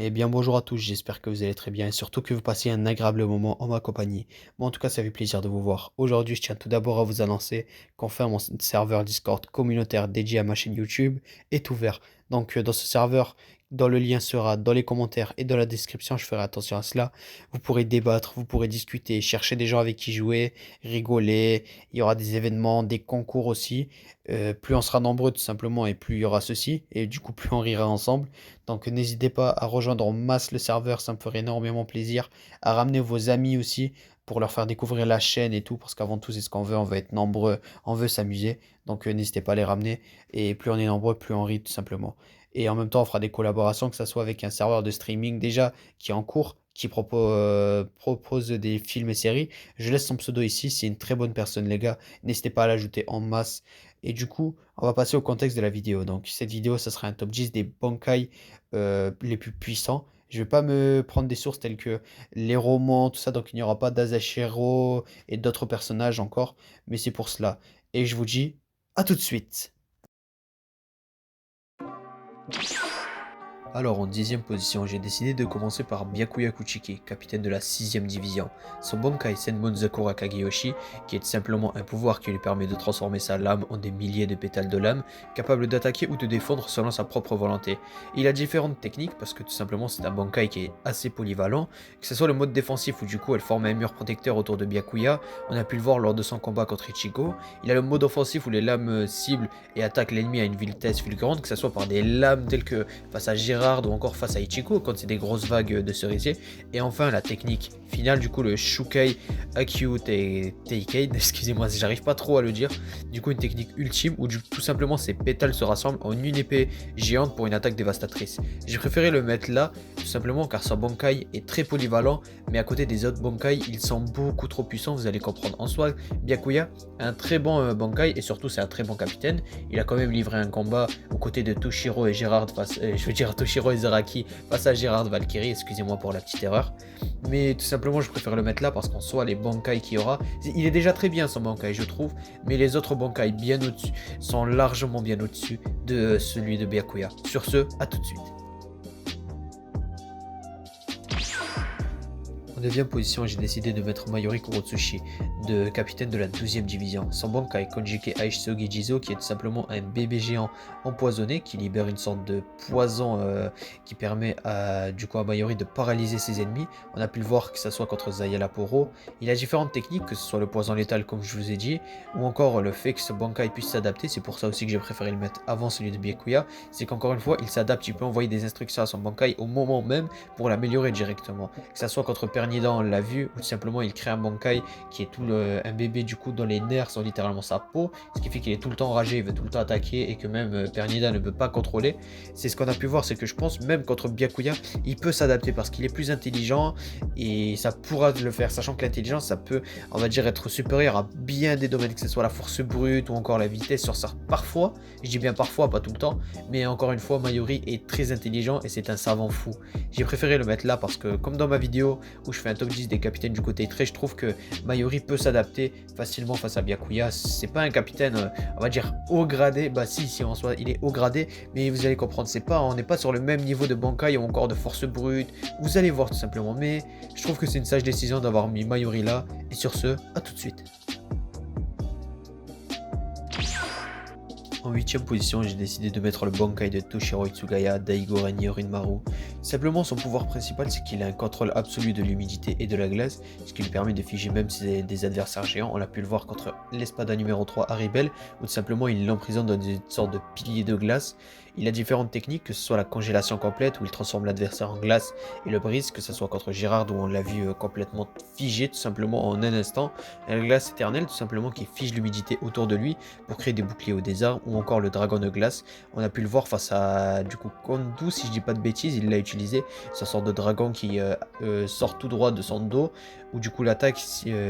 Eh bien bonjour à tous, j'espère que vous allez très bien et surtout que vous passez un agréable moment en ma compagnie. Moi en tout cas ça fait plaisir de vous voir. Aujourd'hui je tiens tout d'abord à vous annoncer qu'enfin mon serveur Discord communautaire dédié à ma chaîne YouTube est ouvert. Donc dans ce serveur, dans le lien sera dans les commentaires et dans la description, je ferai attention à cela. Vous pourrez débattre, vous pourrez discuter, chercher des gens avec qui jouer, rigoler. Il y aura des événements, des concours aussi. Plus on sera nombreux tout simplement et plus il y aura ceci et du coup plus on rira ensemble. Donc n'hésitez pas à rejoindre en masse le serveur, ça me ferait énormément plaisir. À ramener vos amis aussi pour leur faire découvrir la chaîne et tout, parce qu'avant tout c'est ce qu'on veut être nombreux, on veut s'amuser. Donc n'hésitez pas à les ramener. Et plus on est nombreux, plus on rit tout simplement. Et en même temps on fera des collaborations, que ce soit avec un serveur de streaming déjà qui est en cours, qui propose des films et séries. Je laisse son pseudo ici, c'est une très bonne personne les gars. N'hésitez pas à l'ajouter en masse. Et du coup, on va passer au contexte de la vidéo. Donc cette vidéo, ça sera un top 10 des Bankai les plus puissants. Je vais pas me prendre des sources telles que les romans, tout ça, donc il n'y aura pas d'Azashiro et d'autres personnages encore, mais c'est pour cela. Et je vous dis à tout de suite. Alors en dixième position, j'ai décidé de commencer par Byakuya Kuchiki, capitaine de la 6ème division. Son Bankai Senbon Zakura Kageyoshi, qui est simplement un pouvoir qui lui permet de transformer sa lame en des milliers de pétales de lame, capable d'attaquer ou de défendre selon sa propre volonté. Il a différentes techniques parce que tout simplement c'est un Bankai qui est assez polyvalent, que ce soit le mode défensif où du coup elle forme un mur protecteur autour de Byakuya, on a pu le voir lors de son combat contre Ichigo. Il a le mode offensif où les lames ciblent et attaquent l'ennemi à une vitesse fulgurante, que ce soit par des lames telles que face à Gérard ou encore face à Ichigo quand c'est des grosses vagues de cerisier. Et enfin la technique finale, du coup le Shukai Akyu Teikei, excusez-moi si j'arrive pas trop à le dire, du coup une technique ultime où tout simplement ces pétales se rassemblent en une épée géante pour une attaque dévastatrice. J'ai préféré le mettre là tout simplement car son Bankai est très polyvalent, mais à côté des autres Bankai ils sont beaucoup trop puissants, vous allez comprendre. En soi Byakuya a un très bon Bankai et surtout c'est un très bon capitaine. Il a quand même livré un combat aux côtés de Toshiro et Gérard face, je veux dire Toshiro et Zaraki face à Gérard Valkyrie, excusez-moi pour la petite erreur. Mais tout simplement je préfère le mettre là parce qu'en soi les Bankai qu'il y aura, il est déjà très bien son Bankai je trouve, mais les autres Bankai bien au-dessus sont largement bien au-dessus de celui de Byakuya. Sur ce, à tout de suite. En 9ème position, j'ai décidé de mettre Mayuri Kurotsushi, de capitaine de la 12ème division. Son Bankai Konjike Aishisugi Jizo, qui est tout simplement un bébé géant empoisonné qui libère une sorte de poison qui permet du coup à Mayuri de paralyser ses ennemis. On a pu le voir que ce soit contre Zaya Laporo. Il a différentes techniques, que ce soit le poison létal comme je vous ai dit, ou encore le fait que ce Bankai puisse s'adapter. C'est pour ça aussi que j'ai préféré le mettre avant celui de Byakuya. C'est qu'encore une fois, il s'adapte, il peut envoyer des instructions à son Bankai au moment même pour l'améliorer directement. Que ce soit contre Pernidan, on l'a vu, ou tout simplement il crée un Bankai qui est un bébé du coup dont les nerfs sont littéralement sa peau, ce qui fait qu'il est tout le temps enragé, il veut tout le temps attaquer et que même Pernidan ne peut pas contrôler. C'est ce qu'on a pu voir, c'est que je pense même contre Byakuya, il peut s'adapter parce qu'il est plus intelligent et ça pourra le faire, sachant que l'intelligence ça peut, on va dire, être supérieur à bien des domaines, que ce soit la force brute ou encore la vitesse sur ça. Parfois, je dis bien parfois, pas tout le temps, mais encore une fois, Mayuri est très intelligent et c'est un savant fou. J'ai préféré le mettre là parce que comme dans ma vidéo où je fais un top 10 des capitaines du côté très, je trouve que Mayuri peut s'adapter facilement face à Byakuya. C'est pas un capitaine, on va dire, haut gradé. Bah si en soi il est haut gradé, mais vous allez comprendre, on n'est pas sur le même niveau de Bankai ou encore de force brute. Vous allez voir tout simplement, mais je trouve que c'est une sage décision d'avoir mis Mayuri là. Et sur ce, à tout de suite. En 8ème position, j'ai décidé de mettre le Bankai de Toshiro Itsugaya, Daigo Ren Yorinmaru. Simplement, son pouvoir principal, c'est qu'il a un contrôle absolu de l'humidité et de la glace, ce qui lui permet de figer même des adversaires géants. On l'a pu le voir contre l'Espada numéro 3 Haribel, où tout simplement il l'emprisonne dans une sorte de pilier de glace. Il a différentes techniques, que ce soit la congélation complète, où il transforme l'adversaire en glace et le brise, que ce soit contre Gérard, où on l'a vu complètement figé, tout simplement en un instant. La glace éternelle, tout simplement, qui fige l'humidité autour de lui pour créer des boucliers au désert, ou encore le dragon de glace. On a pu le voir face à du coup Kondu, si je dis pas de bêtises, il l'a utilisé, sa sorte de dragon qui sort tout droit de son dos, ou du coup l'attaque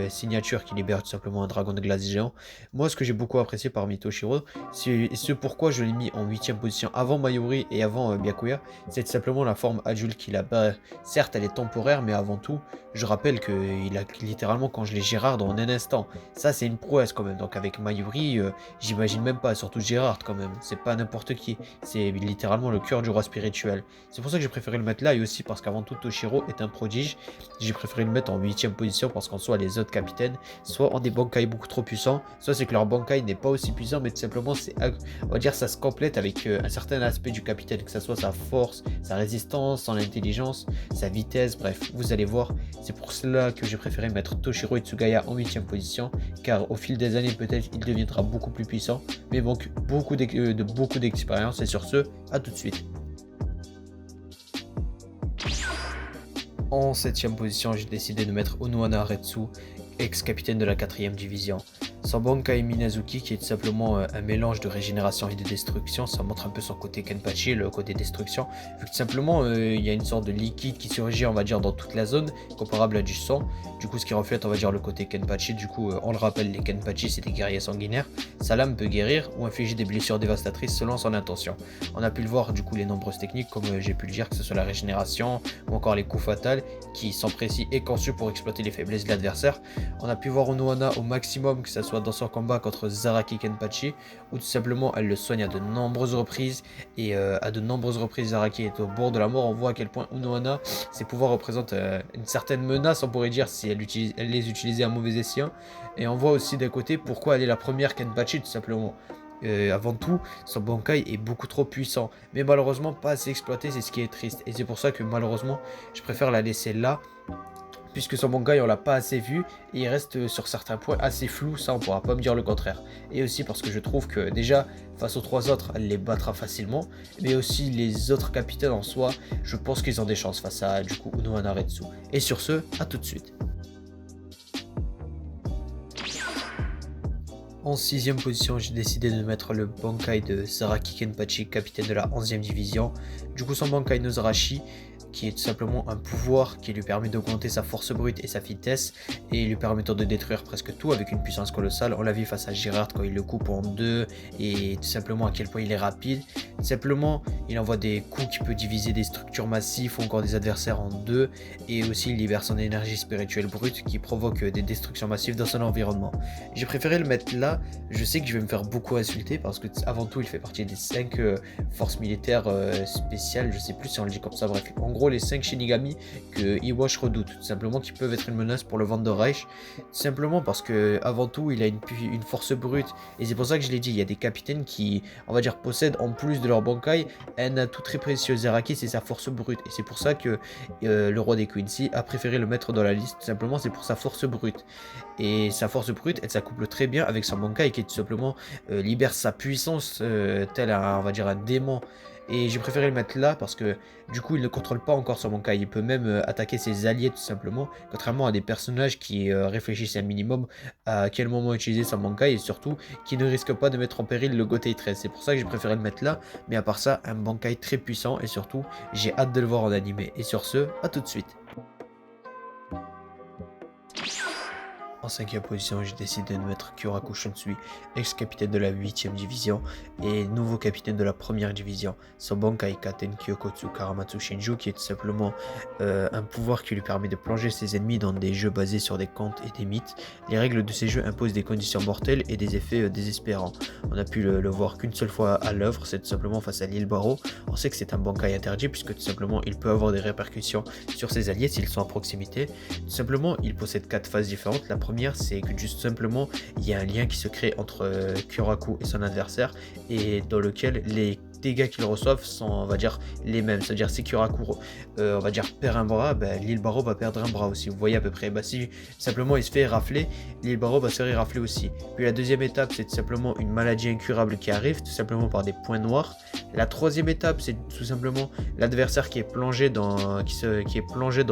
signature qui libère tout simplement un dragon de glace géant. Moi ce que j'ai beaucoup apprécié parmi Toshiro, c'est ce pourquoi je l'ai mis en 8ème position avant Mayuri et avant Byakuya, c'est tout simplement la forme adulte qu'il a. Bah, certes, elle est temporaire, mais avant tout, je rappelle qu'il a littéralement congelé Gérard en un instant. Ça, c'est une prouesse quand même. Donc avec Mayuri, j'imagine même pas, surtout Gérard quand même. C'est pas n'importe qui. C'est littéralement le cœur du roi spirituel. C'est pour ça que j'ai préféré le mettre là et aussi parce qu'avant tout, Toshiro est un prodige. J'ai préféré le mettre en 8ème position parce qu'en soi, les autres capitaines, soit ont des Bankai beaucoup trop puissants, soit c'est que leur Bankai n'est pas aussi puissant, mais tout simplement, on va dire, ça se complète avec un certain aspect du capitaine, que ce soit sa force, sa résistance, son intelligence, sa vitesse, bref, vous allez voir. C'est pour cela que j'ai préféré mettre Toshiro Itsugaya en 8ème position, car au fil des années, peut-être, il deviendra beaucoup plus puissant, mais manque beaucoup d'expérience, et sur ce, à tout de suite. En 7ème position, j'ai décidé de mettre Onohana Aretsu, ex-capitaine de la 4ème division. Son Bankai Minazuki, qui est tout simplement un mélange de régénération et de destruction, ça montre un peu son côté Kenpachi, le côté destruction, vu que tout simplement il y a une sorte de liquide qui surgit, on va dire, dans toute la zone, comparable à du sang, du coup ce qui reflète, on va dire, le côté Kenpachi. Du coup on le rappelle, les Kenpachi c'est des guerriers sanguinaires, sa lame peut guérir ou infliger des blessures dévastatrices selon son intention. On a pu le voir, du coup, les nombreuses techniques, comme j'ai pu le dire, que ce soit la régénération ou encore les coups fatals, qui sont précis et conçus pour exploiter les faiblesses de l'adversaire. On a pu voir Onohana au maximum, que ce soit dans son combat contre Zaraki Kenpachi, ou tout simplement elle le soigne à de nombreuses reprises, et à de nombreuses reprises Zaraki est au bord de la mort. On voit à quel point Onohana, ses pouvoirs représentent une certaine menace, on pourrait dire, si elle les utilisait à mauvais escient, et on voit aussi d'un côté pourquoi elle est la première Kenpachi, tout simplement. Avant tout, son Bankai est beaucoup trop puissant, mais malheureusement pas assez exploité, c'est ce qui est triste, et c'est pour ça que malheureusement je préfère la laisser là, puisque son Bankai on l'a pas assez vu et il reste sur certains points assez flou, ça on pourra pas me dire le contraire. Et aussi parce que je trouve que déjà face aux 3 autres elle les battra facilement, mais aussi les autres capitaines en soi, je pense qu'ils ont des chances face à du coup Onohana Aretsu. Et sur ce, à tout de suite. En 6ème position, j'ai décidé de mettre le Bankai de Zaraki Kenpachi, capitaine de la 11ème division. Du coup, son Bankai no Zarashi, qui est tout simplement un pouvoir qui lui permet d'augmenter sa force brute et sa vitesse, et lui permettant de détruire presque tout avec une puissance colossale. On l'a vu face à Gérard quand il le coupe en deux, et tout simplement à quel point il est rapide. Tout simplement, il envoie des coups qui peuvent diviser des structures massives ou encore des adversaires en deux, et aussi il libère son énergie spirituelle brute qui provoque des destructions massives dans son environnement. J'ai préféré le mettre là. Je sais que je vais me faire beaucoup insulter parce que avant tout il fait partie des 5 forces militaires spéciales, je sais plus si on le dit comme ça, bref, en gros les 5 Shinigami que Iwash redoute, tout simplement, qui peuvent être une menace pour le Vent Reich, tout simplement parce que avant tout il a une force brute, et c'est pour ça que je l'ai dit, il y a des capitaines qui, on va dire, possèdent en plus de leur Bankai un atout très précieux. Zaraki, c'est sa force brute, et c'est pour ça que le roi des Quincy a préféré le mettre dans la liste, tout simplement c'est pour sa force brute. Et sa force brute, elle s'accouple très bien avec son Bankai qui tout simplement libère sa puissance tel un, on va dire, un démon. Et j'ai préféré le mettre là parce que du coup il ne contrôle pas encore son Bankai. Il peut même attaquer ses alliés tout simplement, contrairement à des personnages qui réfléchissent un minimum à quel moment utiliser son Bankai, et surtout qui ne risquent pas de mettre en péril le Gotei 13. C'est pour ça que j'ai préféré le mettre là, mais à part ça, un Bankai très puissant, et surtout j'ai hâte de le voir en animé. Et sur ce, à tout de suite. En 5ème position, j'ai décidé de mettre Kyoraku Shunsui, ex-capitaine de la 8ème division et nouveau capitaine de la 1ère division. Son Bankai Katen Kyokotsu Karamatsu Shinju, qui est tout simplement un pouvoir qui lui permet de plonger ses ennemis dans des jeux basés sur des contes et des mythes. Les règles de ces jeux imposent des conditions mortelles et des effets désespérants. On a pu le voir qu'une seule fois à l'œuvre, c'est tout simplement face à l'île Barreau. On sait que c'est un Bankai interdit puisque tout simplement il peut avoir des répercussions sur ses alliés s'ils sont à proximité. Tout simplement, il possède 4 phases différentes. La première, c'est que juste simplement il y a un lien qui se crée entre Kyoraku et son adversaire, et dans lequel les dégâts qu'ils reçoivent sont, on va dire, les mêmes. C'est-à-dire si Kyoraku on va dire perd un bras, l'île Barreau va perdre un bras aussi. Vous voyez à peu près, si simplement il se fait rafler, l'île Barreau va se faire rafler aussi. Puis la deuxième étape, c'est tout simplement une maladie incurable qui arrive tout simplement par des points noirs. La troisième étape, c'est tout simplement l'adversaire qui est plongé dans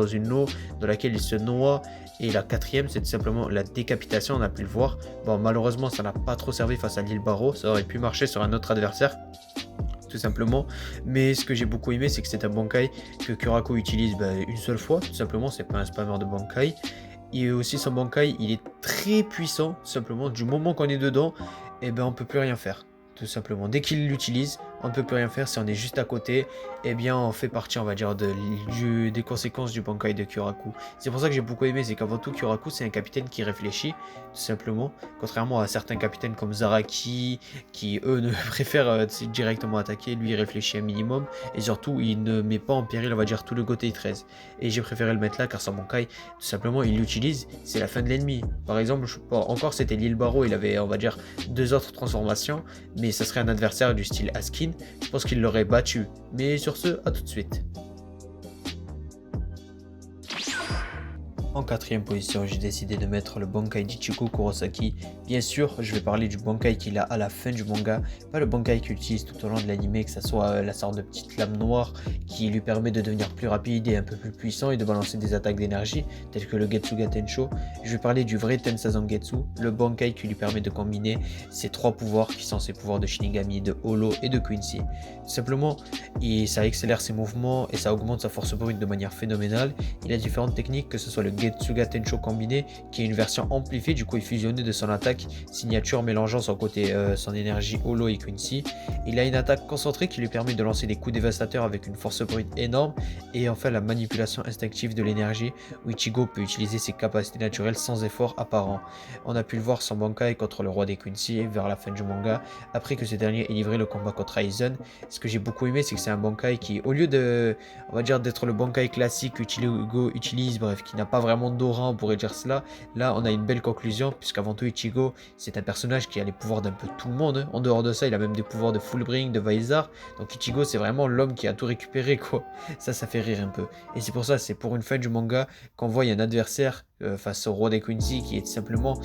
une eau dans laquelle il se noie. Et la quatrième, c'est tout simplement la décapitation, on a pu le voir. Bon, malheureusement, ça n'a pas trop servi face à l'île Barreau, ça aurait pu marcher sur un autre adversaire, tout simplement. Mais ce que j'ai beaucoup aimé, c'est que c'est un Bankai que Kyoraku utilise une seule fois, tout simplement, c'est pas un spammer de Bankai. Et aussi son Bankai, il est très puissant, tout simplement, du moment qu'on est dedans, et on peut plus rien faire. Tout simplement, dès qu'il l'utilise, on ne peut plus rien faire. Si on est juste à côté, eh bien on fait partie, on va dire, des conséquences du Bankai de Kyoraku. C'est pour ça que j'ai beaucoup aimé, c'est qu'avant tout Kyoraku c'est un capitaine qui réfléchit, tout simplement, contrairement à certains capitaines comme Zaraki, qui eux ne préfèrent directement attaquer. Lui il réfléchit un minimum, et surtout il ne met pas en péril, on va dire, tout le Gotei 13. Et j'ai préféré le mettre là car son Bankai, tout simplement, il l'utilise, c'est la fin de l'ennemi. Par exemple, encore c'était l'île Barreau, il avait, on va dire, deux autres transformations, mais ça serait un adversaire du style Askin, je pense qu'il l'aurait battu. Mais sur ce, à tout de suite. En quatrième position, j'ai décidé de mettre le Bankai d'Ichigo Kurosaki. Bien sûr, je vais parler du Bankai qu'il a à la fin du manga, pas le Bankai qu'il utilise tout au long de l'anime, que ce soit la sorte de petite lame noire qui lui permet de devenir plus rapide et un peu plus puissant et de balancer des attaques d'énergie, telles que le Getsuga Tensho. Je vais parler du vrai Tensazangetsu, le Bankai qui lui permet de combiner ces trois pouvoirs qui sont ses pouvoirs de Shinigami, de Holo et de Quincy. Tout simplement, ça accélère ses mouvements et ça augmente sa force brute de manière phénoménale. Il a différentes techniques, que ce soit le Getsuga Tensho combiné, qui est une version amplifiée, du coup il fusionnait de son attaque signature mélangeant son énergie Holo et Quincy. Il a une attaque concentrée qui lui permet de lancer des coups dévastateurs avec une force brute énorme, et enfin la manipulation instinctive de l'énergie, où Ichigo peut utiliser ses capacités naturelles sans effort apparent. On a pu le voir son Bankai contre le roi des Quincy vers la fin du manga, après que ce dernier ait livré le combat contre Aizen. Ce que j'ai beaucoup aimé, c'est que c'est un Bankai qui, au lieu de, on va dire, d'être le Bankai classique qu'Ichigo utilise, bref, qui n'a pas vraiment d'aura, on pourrait dire cela, là on a une belle conclusion, puisqu'avant tout Ichigo c'est un personnage qui a les pouvoirs d'un peu tout le monde, hein. En dehors de ça il a même des pouvoirs de Fullbring, de Vizar, donc Ichigo c'est vraiment l'homme qui a tout récupéré, quoi. Ça fait rire un peu, et c'est pour ça, c'est pour une fin du manga qu'on voit un adversaire face au roi des Quincy qui est simplement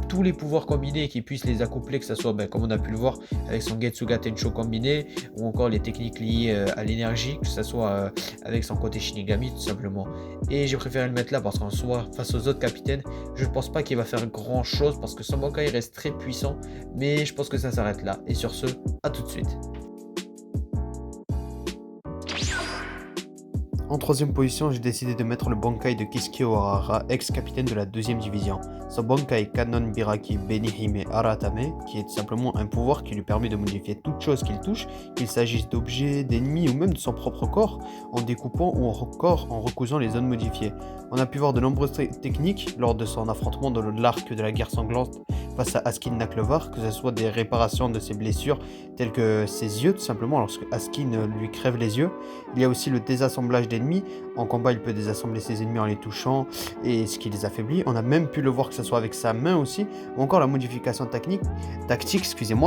tous les pouvoirs combinés, qui puissent les accoupler, que ce soit comme on a pu le voir avec son Getsuga Tensho combiné, ou encore les techniques liées à l'énergie, que ce soit avec son côté Shinigami tout simplement. Et j'ai préféré le mettre là parce qu'en soi, face aux autres capitaines, je ne pense pas qu'il va faire grand chose, parce que son Bankai reste très puissant, mais je pense que ça s'arrête là. Et sur ce, à tout de suite. En troisième position, j'ai décidé de mettre le Bankai de Kisuke Ohara, ex-capitaine de la 2e division. Son Bankai Kanon Biraki Benihime Aratame, qui est tout simplement un pouvoir qui lui permet de modifier toute chose qu'il touche, qu'il s'agisse d'objets, d'ennemis ou même de son propre corps, en découpant ou en recousant les zones modifiées. On a pu voir de nombreuses techniques lors de son affrontement dans l'arc de la guerre sanglante face à Askin Naklevar, que ce soit des réparations de ses blessures, telles que ses yeux tout simplement, lorsque Askin lui crève les yeux. Il y a aussi le désassemblage d'ennemis. En combat, il peut désassembler ses ennemis en les touchant, et ce qui les affaiblit. On a même pu le voir que ce soit avec sa main aussi, ou encore la modification tactique,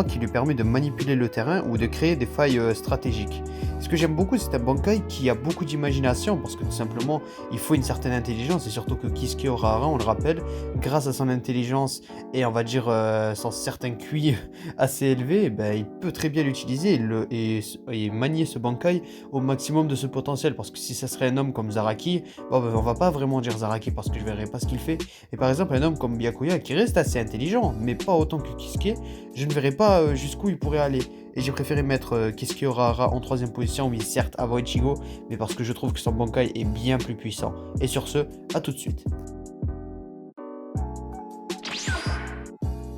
qui lui permet de manipuler le terrain ou de créer des failles stratégiques. Ce que j'aime beaucoup, c'est un Bankai qui a beaucoup d'imagination, parce que tout simplement, il faut une certaine intelligence, et surtout que Kisuke Ohara, on le rappelle, grâce à son intelligence et on va dire son certain QI assez élevé, il peut très bien l'utiliser et manier ce Bankai au maximum de ce potentiel, parce que si ça serait un homme comme Zaraki, on va pas vraiment dire Zaraki parce que je verrais pas ce qu'il fait, et par exemple un homme comme Byakuya qui reste assez intelligent, mais pas autant que Kisuke, je ne verrais pas jusqu'où il pourrait aller. Et j'ai préféré mettre Kisuke Ohara en troisième position, oui certes avant Ichigo, mais parce que je trouve que son Bankai est bien plus puissant. Et sur ce, à tout de suite.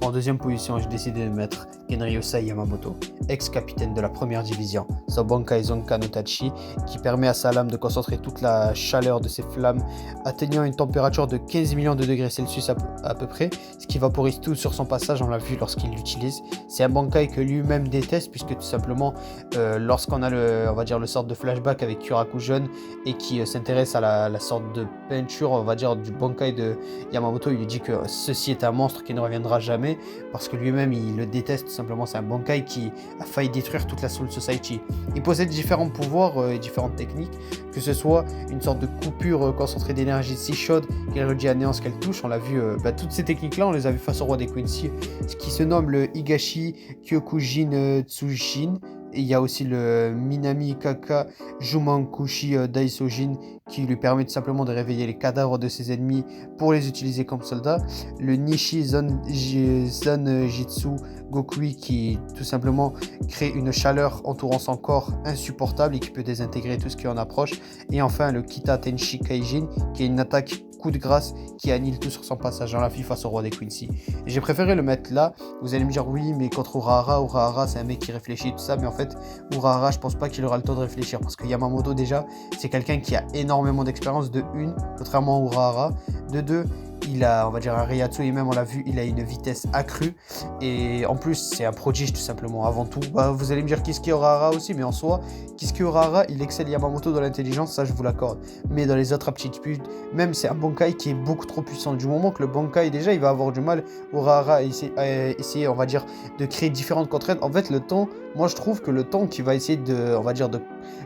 En deuxième position, j'ai décidé de mettre Genryusai Yamamoto, ex-capitaine de la 1re division. Son Bankai Zonka no Tachi, qui permet à sa lame de concentrer toute la chaleur de ses flammes, atteignant une température de 15 millions de degrés Celsius à peu près, ce qui vaporise tout sur son passage, on l'a vu lorsqu'il l'utilise. C'est un Bankai que lui-même déteste, puisque tout simplement, lorsqu'on a on va dire le sorte de flashback avec Kyoraku jeune, et qui s'intéresse à la sorte de peinture, on va dire, du Bankai de Yamamoto, il lui dit que ceci est un monstre qui ne reviendra jamais, parce que lui-même il le déteste tout simplement. C'est un Bankai qui a failli détruire toute la Soul Society. Il possède différents pouvoirs et différentes techniques, que ce soit une sorte de coupure concentrée d'énergie si chaude qu'elle réduit à néant ce qu'elle touche. On l'a vu, toutes ces techniques là on les a vues face au roi des Quincy, ce qui se nomme le Higashi Kyokujin Tsushin. Et il y a aussi le Minami Kaka Jumankushi Daisojin, qui lui permet tout simplement de réveiller les cadavres de ses ennemis pour les utiliser comme soldats. Le Nishi Zanjitsu Gokui, qui tout simplement crée une chaleur entourant son corps insupportable et qui peut désintégrer tout ce qui en approche. Et enfin le Kita Tenshi Kaijin, qui est une attaque coup de grâce qui annule tout sur son passage dans la vie face au roi des Quincy. Et j'ai préféré le mettre là. Vous allez me dire oui, mais contre Urahara c'est un mec qui réfléchit tout ça, mais en fait Urahara je pense pas qu'il aura le temps de réfléchir parce que Yamamoto déjà c'est quelqu'un qui a énormément d'expérience de une, contrairement à Urahara, de deux. Il a, on va dire, un Reiatsu et même on l'a vu, il a une vitesse accrue et en plus c'est un prodige tout simplement. Avant tout, vous allez me dire Kisuke Urahara aussi, mais en soi, Kisuke Urahara il excelle Yamamoto dans l'intelligence, ça je vous l'accorde. Mais dans les autres aptitudes, même c'est un Bankai qui est beaucoup trop puissant. Du moment que le Bankai déjà il va avoir du mal, Urahara essayer, on va dire, de créer différentes contraintes. En fait, le temps, moi je trouve que le temps qui va essayer de, on va dire, de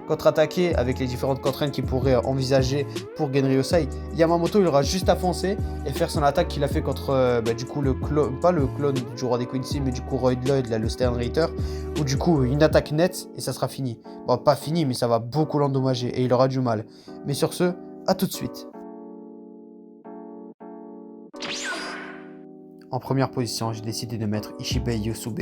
contre-attaquer avec les différentes contraintes qu'il pourrait envisager pour Genryusai, Yamamoto il aura juste à foncer et faire son attaque qu'il a fait contre du coup le clone, pas le clone du roi des Quincy, mais du coup Royd Lloyd, là, le Stern Ritter, ou du coup une attaque nette et ça sera fini. Bon, pas fini, mais ça va beaucoup l'endommager et il aura du mal. Mais sur ce, à tout de suite. En première position, j'ai décidé de mettre Ishibei Yosube,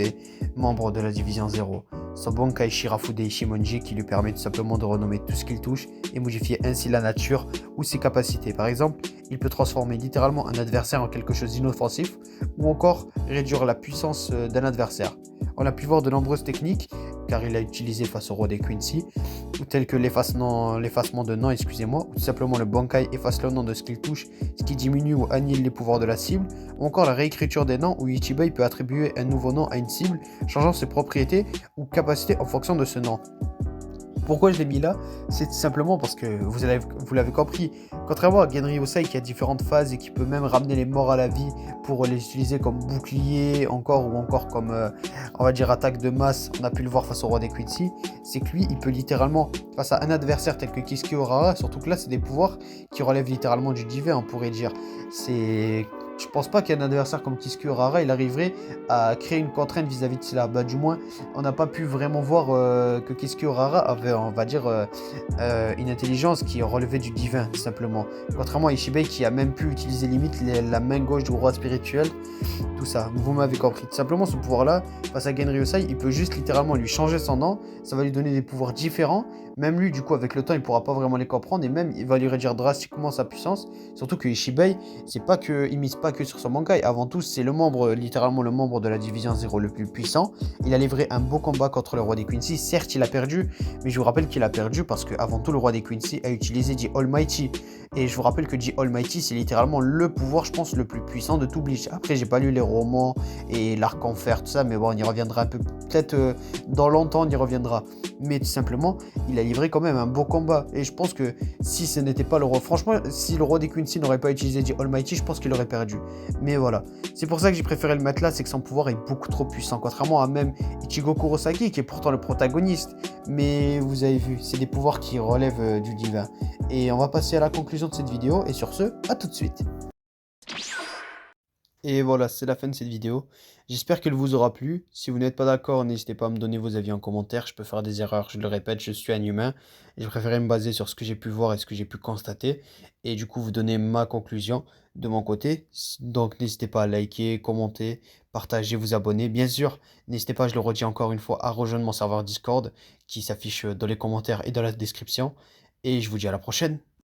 membre de la division 0. Son Bankai Shirafude Ishimonji qui lui permet tout simplement de renommer tout ce qu'il touche et modifier ainsi la nature ou ses capacités. Par exemple, il peut transformer littéralement un adversaire en quelque chose d'inoffensif ou encore réduire la puissance d'un adversaire. On a pu voir de nombreuses techniques, car il a utilisé face au roi des Quincy, telles que l'effacement de nom, excusez-moi, ou tout simplement le Bankai efface le nom de ce qu'il touche, ce qui diminue ou annule les pouvoirs de la cible, ou encore la réécriture des noms où Ichibei peut attribuer un nouveau nom à une cible, changeant ses propriétés ou capacités en fonction de ce nom. Pourquoi je l'ai mis là? C'est simplement parce que vous l'avez compris, contrairement à Genryusai qui a différentes phases et qui peut même ramener les morts à la vie pour les utiliser comme bouclier ou encore comme on va dire attaque de masse, on a pu le voir face au roi des Quincy, c'est que lui il peut littéralement face à un adversaire tel que Kisuke Urahara, surtout que là c'est des pouvoirs qui relèvent littéralement du divin, on pourrait dire. Je pense pas qu'un adversaire comme Kisuke Urahara il arriverait à créer une contrainte vis-à-vis de cela. Du moins, on n'a pas pu vraiment voir que Kisuke Urahara avait, on va dire, une intelligence qui relevait du divin, tout simplement. Contrairement à Ishibei qui a même pu utiliser limite la main gauche du roi spirituel, tout ça. Vous m'avez compris. Tout simplement, ce pouvoir-là, face à Genryusai, il peut juste littéralement lui changer son nom. Ça va lui donner des pouvoirs différents. Même lui, du coup, avec le temps, il pourra pas vraiment les comprendre et même il va lui réduire drastiquement sa puissance. Surtout que Ishibei, c'est pas que il mise pas que sur son Bankai. Avant tout, c'est le membre, littéralement le membre de la division 0 le plus puissant. Il a livré un beau combat contre le roi des Quincy. Certes, il a perdu, mais je vous rappelle qu'il a perdu parce que avant tout, le roi des Quincy a utilisé The Almighty. Et je vous rappelle que The Almighty, c'est littéralement le pouvoir, je pense, le plus puissant de tout Bleach. Après, j'ai pas lu les romans et l'arc en fer, tout ça, mais bon, on y reviendra un peu. Peut-être dans longtemps, on y reviendra. Mais tout simplement, il a livré quand même un beau combat. Et je pense que si ce n'était pas le roi, franchement, si le roi des Quincy n'aurait pas utilisé The Almighty, je pense qu'il aurait perdu. Mais voilà. C'est pour ça que j'ai préféré le mettre là, c'est que son pouvoir est beaucoup trop puissant. Contrairement à même Ichigo Kurosaki, qui est pourtant le protagoniste. Mais vous avez vu, c'est des pouvoirs qui relèvent du divin. Et on va passer à la conclusion de cette vidéo. Et sur ce, à tout de suite. Et voilà, c'est la fin de cette vidéo. J'espère qu'elle vous aura plu. Si vous n'êtes pas d'accord, n'hésitez pas à me donner vos avis en commentaire. Je peux faire des erreurs, je le répète, je suis un humain. Et je préférais me baser sur ce que j'ai pu voir et ce que j'ai pu constater. Et du coup, vous donner ma conclusion de mon côté. Donc, n'hésitez pas à liker, commenter, partager, vous abonner. Bien sûr, n'hésitez pas, je le redis encore une fois, à rejoindre mon serveur Discord qui s'affiche dans les commentaires et dans la description. Et je vous dis à la prochaine.